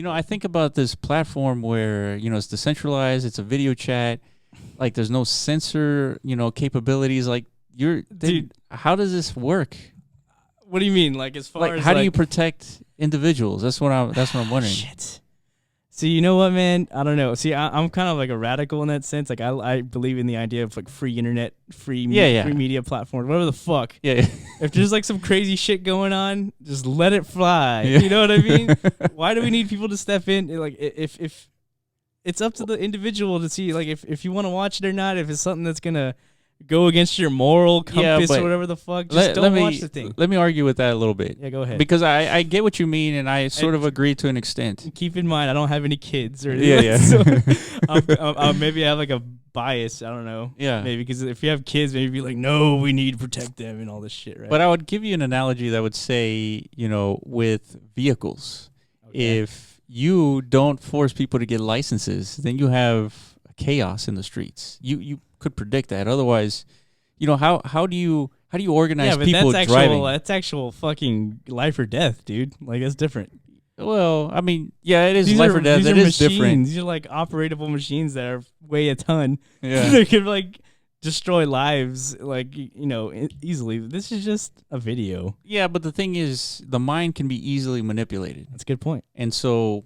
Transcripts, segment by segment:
I think about this platform where, it's decentralized, it's a video chat, like there's no censor, capabilities. Like Dude, how does this work? What do you mean? Like as far Like, as how do you protect individuals? That's what I'm wondering. Shit. See, you know what, man? I don't know. See, I'm kind of like a radical in that sense. Like I believe in the idea of like free internet, free media platforms, whatever the fuck. Yeah. If there's like some crazy shit going on, just let it fly. Yeah. You know what I mean? Why do we need people to step in? Like if it's up to the individual to see, like if you want to watch it or not. If it's something that's gonna go against your moral compass or whatever the fuck, just don't watch the thing. Let me argue with that a little bit. Yeah, go ahead. Because I get what you mean, and I sort of agree to an extent. Keep in mind, I don't have any kids or anything. Yeah. So maybe I have like a bias. I don't know. Yeah. Maybe because if you have kids, maybe be like, no, we need to protect them and all this shit, right? But I would give you an analogy that would say, with vehicles, if you don't force people to get licenses, then you have chaos in the streets. You could predict that. Otherwise, how do you organize people driving? That's actual fucking life or death, dude. Like that's different. Well, I mean, yeah, it is life or death. It is different. These are like operatable machines that are weigh a ton. Yeah. They could like destroy lives, like easily. This is just a video. Yeah, but the thing is, the mind can be easily manipulated. That's a good point. And so,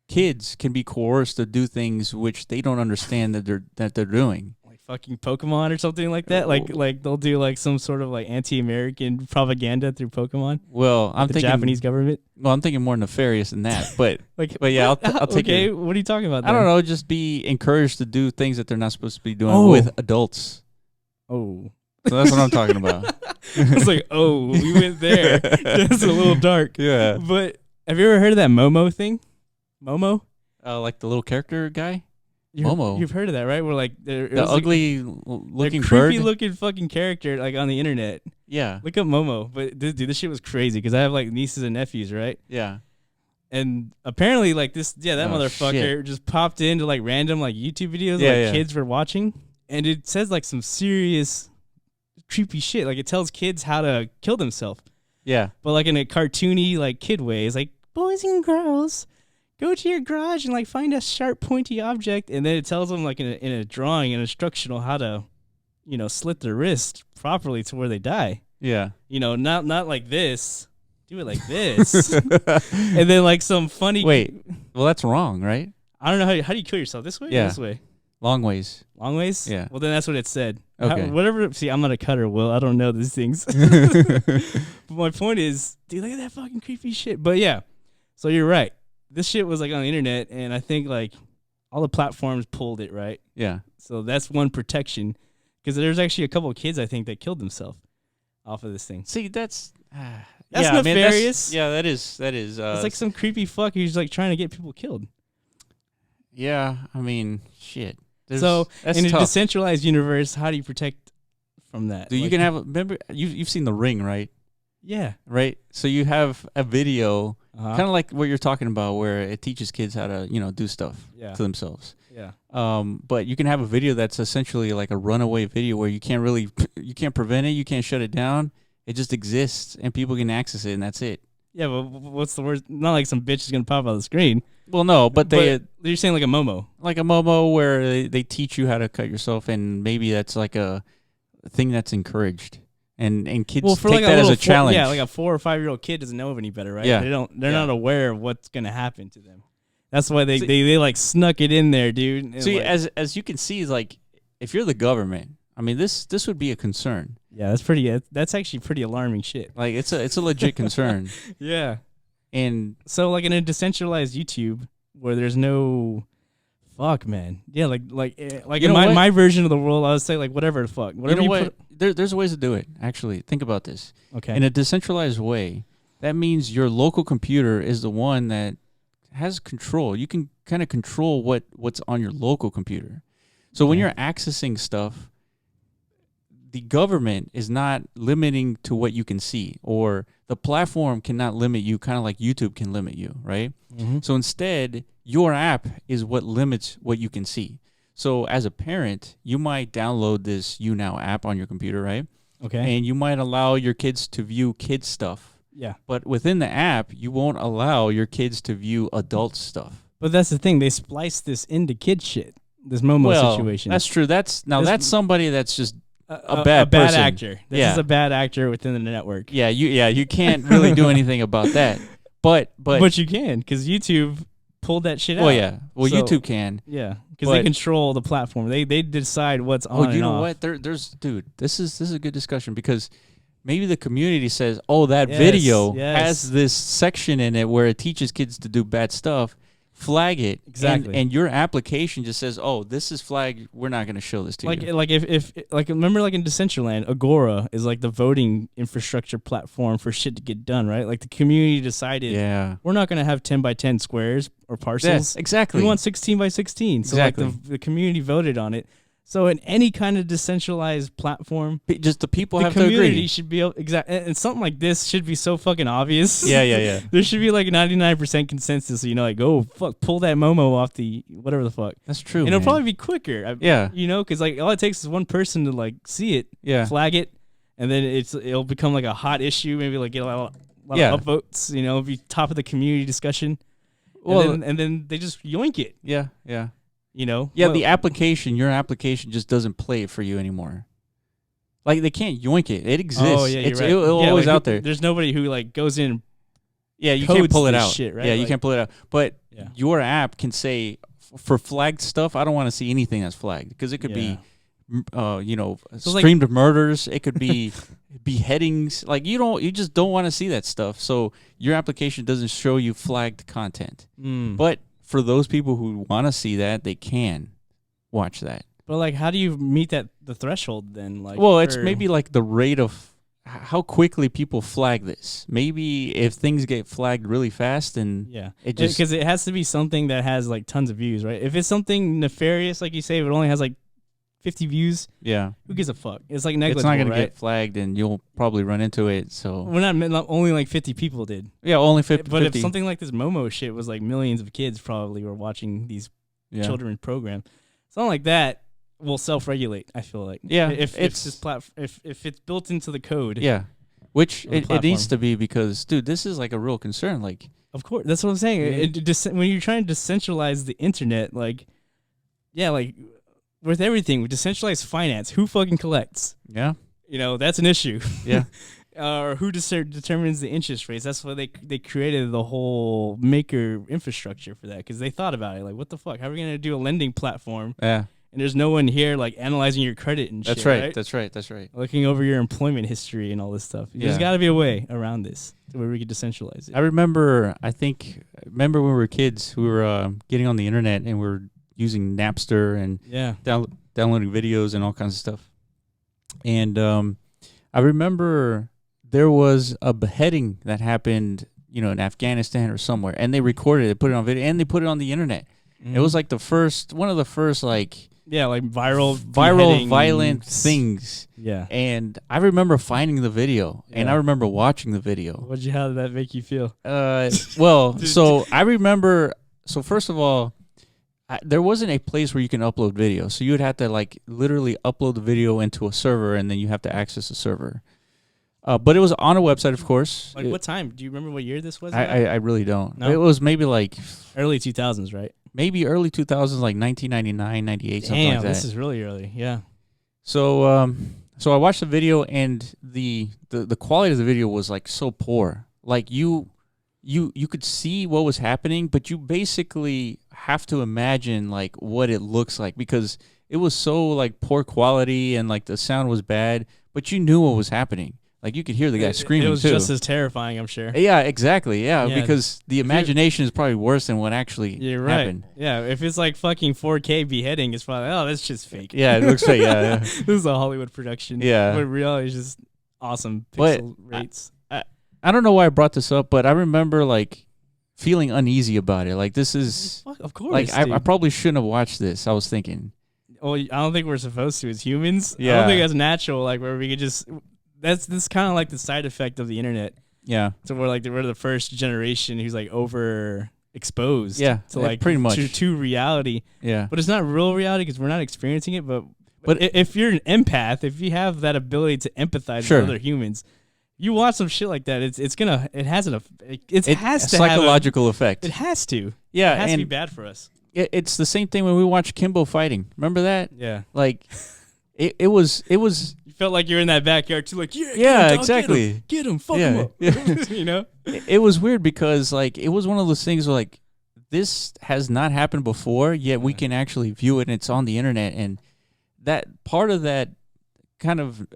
kids can be coerced to do things which they don't understand that they're doing. Fucking Pokemon or something like that. Like they'll do like some sort of like anti-American propaganda through Pokemon. Well, I'm thinking Japanese government. Well, I'm thinking more nefarious than that. But but yeah, I'll take okay, it. what are you talking about? I don't know. Just be encouraged to do things that they're not supposed to be doing with adults. Oh, so that's what I'm talking about. It's like, we went there. That's a little dark. Yeah. But have you ever heard of that Momo thing? Momo? Like the little character guy. Momo. You've heard of that, right? Where like the ugly looking creepy looking fucking character like on the internet. Yeah. Look up Momo. But dude, this shit was crazy because I have like nieces and nephews, right? Yeah. And apparently like that motherfucker just popped into like random like YouTube videos kids were watching, and it says like some serious creepy shit. Like it tells kids how to kill themselves. Yeah. But like in a cartoony like kid way. It's like, boys and girls, go to your garage and like find a sharp pointy object, and then it tells them like in a drawing, an instructional how to, slit their wrist properly to where they die. Yeah. Not like this. Do it like this. And then like some funny. Wait. Well, that's wrong, right? I don't know how do you kill yourself, this way? Yeah. Or this way? Long ways. Long ways? Yeah. Well, then that's what it said. Okay. Whatever. See, I'm not a cutter, Will. I don't know these things. But my point is, dude, look at that fucking creepy shit. But yeah. So you're right. This shit was like on the internet, and I think like all the platforms pulled it, right? Yeah. So that's one protection, because there's actually a couple of kids I think that killed themselves off of this thing. See, that's nefarious. That is. It's like some creepy fuck who's like trying to get people killed. Yeah, I mean, shit. So in tough. A decentralized universe, how do you protect from that? Dude, you can have. Remember, you've seen The Ring, right? Yeah. Right. So you have a video. Kind of like what you're talking about, where it teaches kids how to, do stuff to themselves. Yeah. But you can have a video that's essentially like a runaway video where you can't prevent it, you can't shut it down. It just exists, and people can access it, and that's it. Yeah, but what's the worst? Not like some bitch is gonna pop out of the screen. Well, no, but you're saying like a Momo, where they teach you how to cut yourself, and maybe that's like a thing that's encouraged. And kids take like that as a challenge. Yeah, like a 4 or 5 year old kid doesn't know of any better, right? Yeah. They're not aware of what's gonna happen to them. That's why they like snuck it in there, dude. See, as you can see, like if you're the government, I mean this would be a concern. Yeah, that's actually pretty alarming shit. Like it's a legit concern. Yeah. And so like in a decentralized YouTube where there's no fuck, man. Yeah, like in my version of the world, I would say like whatever the fuck. Whatever there's ways to do it, actually. Think about this. Okay. In a decentralized way, that means your local computer is the one that has control. You can kind of control what's on your local computer. So when you're accessing stuff, the government is not limiting to what you can see, or the platform cannot limit you, kind of like YouTube can limit you, right? Mm-hmm. So instead, your app is what limits what you can see. So as a parent, you might download this YouNow app on your computer, right? Okay. And you might allow your kids to view kids stuff Yeah. But within the app, you won't allow your kids to view adult stuff. But that's the thing. They splice this into kid shit. This Momo situation. That's true. That's somebody that's just a bad person. actor. This is a bad actor within the network. Yeah, you can't really do anything about that. But you can, because YouTube pulled that shit out. Well, yeah. Well, so, YouTube can. Yeah, because they control the platform. They decide what's on and off. Oh, you know what? Dude, this is a good discussion, because maybe the community says, oh, that video has this section in it where it teaches kids to do bad stuff. Flag it. Exactly. And your application just says, oh, this is flagged. We're not going to show this to you. Like if remember, like in Decentraland, Agora is like the voting infrastructure platform for shit to get done, right? Like the community decided, we're not going to have 10 by 10 squares or parcels. Yes, exactly. We want 16 by 16. So like the community voted on it. So in any kind of decentralized platform, just the people have to agree. The community should be able, and something like this should be so fucking obvious. Yeah. There should be like 99% consensus. So, like, oh fuck, pull that Momo off the whatever the fuck. That's true. And it'll probably be quicker. Because like all it takes is one person to like see it, flag it, and then it'll become like a hot issue. Maybe like get a lot of upvotes. Be top of the community discussion. Well, and then they just yoink it. Yeah. The application, your application just doesn't play it for you anymore. Like, they can't yoink it. It exists. Oh, yeah, you're right. It's always out there. There's nobody who, like, goes in. Yeah, you can't pull it out. Shit, right? Yeah, you can't pull it out. But your app can say, for flagged stuff, I don't want to see anything that's flagged. Because it could be, streamed murders. It could be beheadings. Like, you just don't want to see that stuff. So your application doesn't show you flagged content. But for those people who want to see that, they can watch that. But like, how do you meet the threshold then? Like, it's maybe like the rate of how quickly people flag this. Maybe if things get flagged really fast, and it just, because it has to be something that has like tons of views, right? If it's something nefarious, like you say, if it only has like 50 views, who gives a fuck? It's like negligible. It's not gonna get flagged, and you'll probably run into it. So not only like 50 people did. Yeah, only 50. But if something like this Momo shit was like millions of kids probably were watching these children's programs, something like that will self-regulate. I feel like if it's built into the code. Yeah, which it needs to be, because dude, this is like a real concern. Like, of course, that's what I'm saying. When you're trying to decentralize the internet, like. With everything, with decentralized finance, who fucking collects? Yeah. That's an issue. Yeah. Or who determines the interest rates? That's why they created the whole maker infrastructure for that, because they thought about it. Like, what the fuck? How are we going to do a lending platform? Yeah. And there's no one here, like, analyzing your credit and shit, right? That's right. Looking over your employment history and all this stuff. There's got to be a way around this where we could decentralize it. I remember when we were kids, we were getting on the internet, and we were using Napster and downloading videos and all kinds of stuff. And I remember there was a beheading that happened, in Afghanistan or somewhere, and they recorded it, put it on video, and they put it on the internet. It was like one of the first like viral violent things. Yeah. And I remember finding the video, and I remember watching the video. How did that make you feel? So I remember. So first of all, there wasn't a place where you can upload video, so you would have to like literally upload the video into a server, and then you have to access the server. But it was on a website, of course. Like, what time? Do you remember what year this was? I really don't. No? It was maybe like early 2000s, right? Maybe early 2000s, like 1999, 98, something like that. This is really early. Yeah. So I watched the video, and the quality of the video was like so poor. Like you could see what was happening, but you basically have to imagine like what it looks like, because it was so like poor quality, and like the sound was bad, but you knew what was happening. Like, you could hear the guy screaming, too. It was just as terrifying, I'm sure. Yeah, exactly. Yeah, because the imagination is probably worse than what actually happened. Yeah, if it's like fucking 4K beheading, it's probably, that's just fake. Yeah, it looks fake. Yeah. This is a Hollywood production. Yeah. But reality is just awesome pixel rates. I don't know why I brought this up, but I remember like feeling uneasy about it. Like, this is of course. Like, I probably shouldn't have watched this. I was thinking. Well, I don't think we're supposed to as humans. Yeah. I don't think that's natural. Like, where we could just. That's kind of like the side effect of the internet. Yeah. So we're the first generation who's like overexposed. Yeah. To like pretty much to reality. Yeah. But it's not real reality because we're not experiencing it. But if you're an empath, if you have that ability to empathize with other humans, You watch some shit like that, it has a psychological effect. It has to. Yeah, it has to be bad for us. It's the same thing when we watch Kimbo fighting. Remember that? Yeah. Like, it was. You felt like you're in that backyard too. Like, yeah, exactly. Get him, fuck him up. Yeah. You know. It was weird because like it was one of those things where like this has not happened before, yet we can actually view it and it's on the internet, and that part of that kind of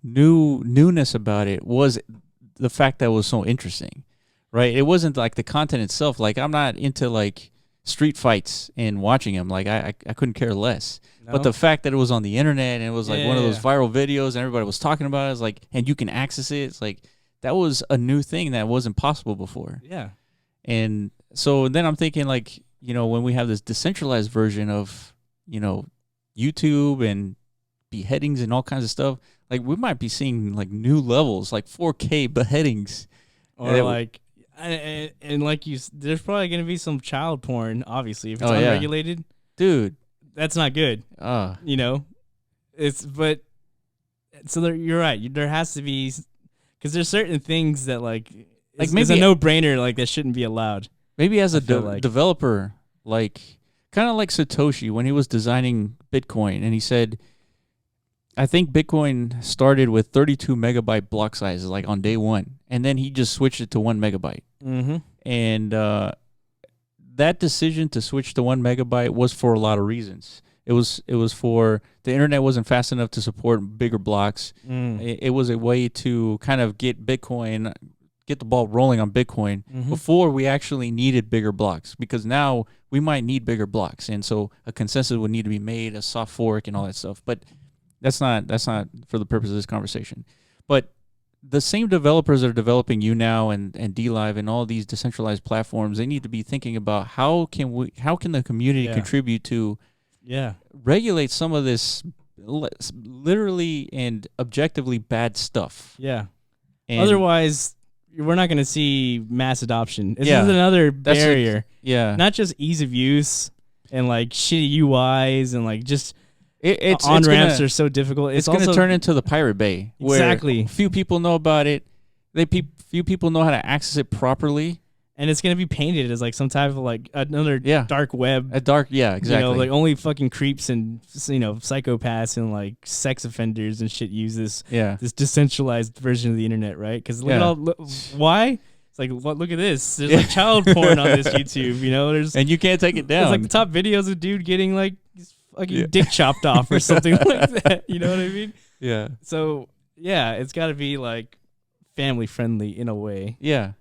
newness about it was the fact that it was so interesting, right? It wasn't like the content itself. Like I'm not into like street fights and watching them. Like I couldn't care less. No? But the fact that it was on the internet and it was like one of those viral videos and everybody was talking about it, it's like, and you can access it. It's like that was a new thing that wasn't possible before. Yeah. And so then I'm thinking like, you know, when we have this decentralized version of, you know, YouTube and beheadings and all kinds of stuff, like we might be seeing like new levels, like 4K beheadings, or like, and like there's probably gonna be some child porn. Obviously, if it's unregulated, dude, that's not good. You know, you're right. There has to be, because there's certain things that like maybe it's a no-brainer, like that shouldn't be allowed. Maybe as a developer, like kind of like Satoshi when he was designing Bitcoin, and he said, I think Bitcoin started with 32 megabyte block sizes, like on day one, and then he just switched it to 1 megabyte. Mm-hmm. And that decision to switch to 1 megabyte was for a lot of reasons. It was for the internet wasn't fast enough to support bigger blocks. It was a way to kind of get the ball rolling on Bitcoin before we actually needed bigger blocks, because now we might need bigger blocks, and so a consensus would need to be made, a soft fork, and all that stuff. But that's not for the purpose of this conversation. But the same developers that are developing YouNow and DLive and all these decentralized platforms, they need to be thinking about how can the community contribute to regulate some of this literally and objectively bad stuff. Yeah. And otherwise, we're not going to see mass adoption. This is another barrier. Not just ease of use and like shitty UIs and like just on-ramps are so difficult. It's going to turn into the Pirate Bay. Exactly. Where few people know about it. Few people know how to access it properly. And it's going to be painted as like some type of like another dark web. Exactly. You know, like only fucking creeps and, you know, psychopaths and like sex offenders and shit use this decentralized version of the internet, right? Because why? It's like, look at this. There's like child porn on this YouTube, you know? And you can't take it down. There's like the top videos of dude getting like fucking dick chopped off or something like that. You know what I mean? Yeah. So, yeah, it's got to be like family friendly in a way. Yeah.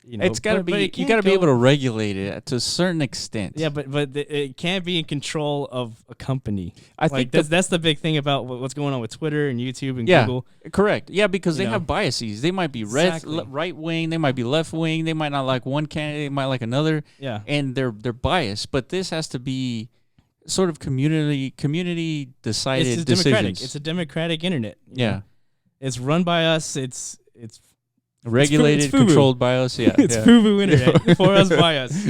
You know, it's got to be. You got to be able to regulate it to a certain extent. Yeah, but it can't be in control of a company. I think that's the big thing about what's going on with Twitter and YouTube and Google. Correct. Yeah, because they have biases. They might be right wing. They might be left wing. They might not like one candidate. They might like another. Yeah, and they're biased. But this has to be sort of community decided decisions. It's a democratic internet. Yeah, it's run by us. It's regulated, controlled by us. Yeah, it's FUBU internet for us, by us.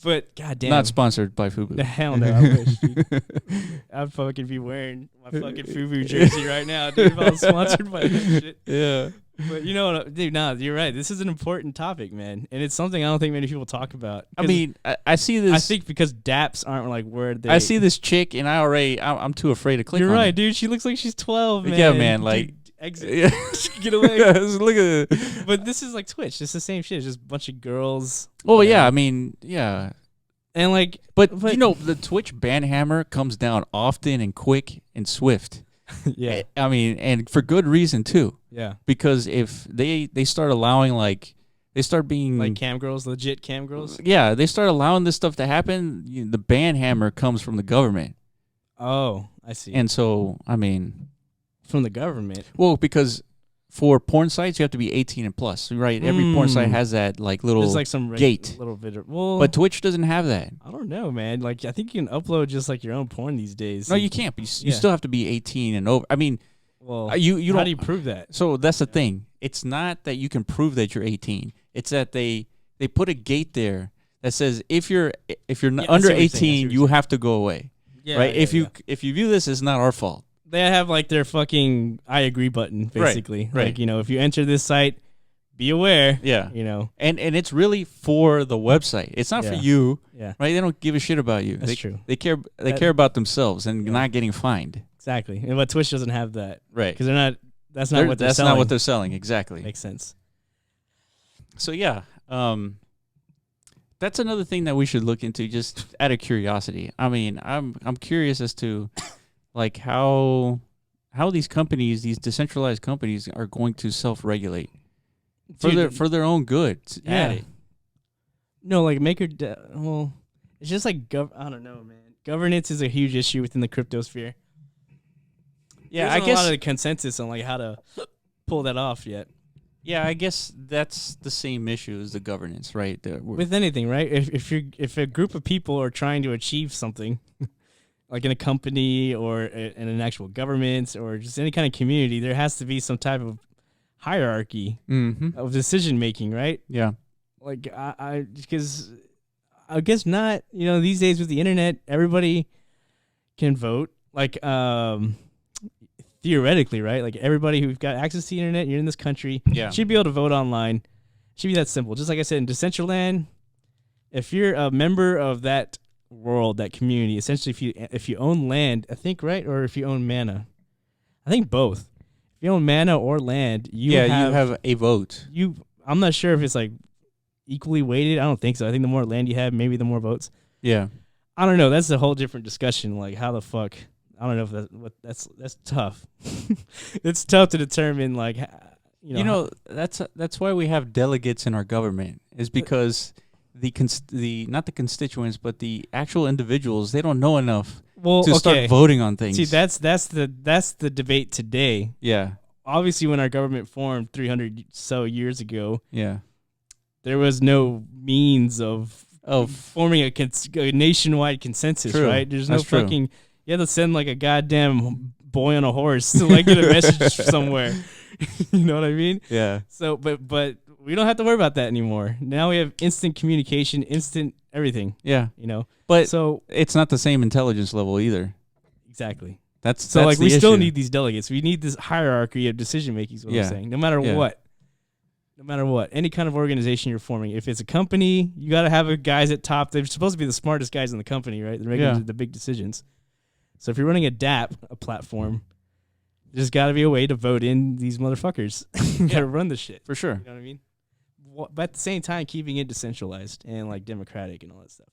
But goddamn, not sponsored by FUBU. Hell no, I wish. Dude. I'd fucking be wearing my fucking FUBU jersey right now, dude. If I was sponsored by that shit. Yeah. But you know what, dude? Nah, you're right. This is an important topic, man, and it's something I don't think many people talk about. I mean, I see this. I think because DApps aren't like where they. I see this chick, and I'm too afraid to click. You're on right, it. Dude. She looks like she's 12, man. Yeah, man. Like. Dude, exit. Get away. Look at it. But this is like Twitch. It's the same shit. It's just a bunch of girls. Well, yeah. I mean, yeah. And like, but you know, the Twitch ban hammer comes down often and quick and swift. Yeah. I mean, and for good reason too. Yeah. Because if they start allowing they start being like cam girls, legit cam girls. Yeah, they start allowing this stuff to happen. The ban hammer comes from the government. Oh, I see. And so, I mean. From the government. Well, because for porn sites you have to be 18 and plus, right? Every porn site has that like little like some gate. Little bit. Well, but Twitch doesn't have that. I don't know, man. Like I think you can upload just like your own porn these days. No, you can't. You still have to be 18 and over. I mean, well, you how don't. do you prove that? So that's the thing. It's not that you can prove that you're 18. It's that they put a gate there that says if you're under 18, you have to go away. Yeah, right? If you view this as not our fault. They have like their fucking I agree button, basically. Right. Like, if you enter this site, be aware. Yeah. And it's really for the website. It's not for you. Yeah. Right? They don't give a shit about you. That's true. They care about themselves and not getting fined. Exactly. And Twitch doesn't have that. Right. Because that's not what they're selling. That's not what they're selling. Exactly. Makes sense. So yeah. That's another thing that we should look into just out of curiosity. I mean, I'm curious as to like how these companies, these decentralized companies, are going to self-regulate for their own good. Yeah. No, like well, it's just like I don't know, man. Governance is a huge issue within the crypto sphere. Yeah, There's I guess a lot of consensus on like how to pull that off yet. Yeah, I guess that's the same issue as the governance, right? With anything, right? If a group of people are trying to achieve something, like in a company or in an actual government or just any kind of community, there has to be some type of hierarchy of decision making, right? Yeah. Like because I guess not. These days with the internet, everybody can vote. Like theoretically, right? Like everybody who's got access to the internet, you're in this country, should be able to vote online. It should be that simple. Just like I said, in Decentraland, if you're a member of that world, that community, essentially if you own land, I think, right? Or if you own mana. I think both. If you own mana or land, you have a vote. I'm not sure if it's like equally weighted. I don't think so. I think the more land you have, maybe the more votes. Yeah. I don't know. That's a whole different discussion. Like how the fuck I don't know if that's tough. It's tough to determine, like, that's why we have delegates in our government, is because the not the constituents but the actual individuals, they don't know enough to start voting on things. See, that's the debate today. Yeah. Obviously, when our government formed 300 so years ago, yeah, there was no means of forming a nationwide consensus. True. Right? There's no that's fucking. True. You have to send like a goddamn boy on a horse to like get a message somewhere. You know what I mean? Yeah. So, but we don't have to worry about that anymore. Now we have instant communication, instant everything. Yeah. But so it's not the same intelligence level either. Exactly. That's like the we still issue. need these delegates. We need this hierarchy of decision making. Is what I'm saying. No matter what. No matter what, any kind of organization you're forming, if it's a company, you got to have guys at top. They're supposed to be the smartest guys in the company, right? They're making the big decisions. So if you're running a DApp, a platform, there's got to be a way to vote in these motherfuckers that run the shit. For sure. You know what I mean? But at the same time, keeping it decentralized and like democratic and all that stuff.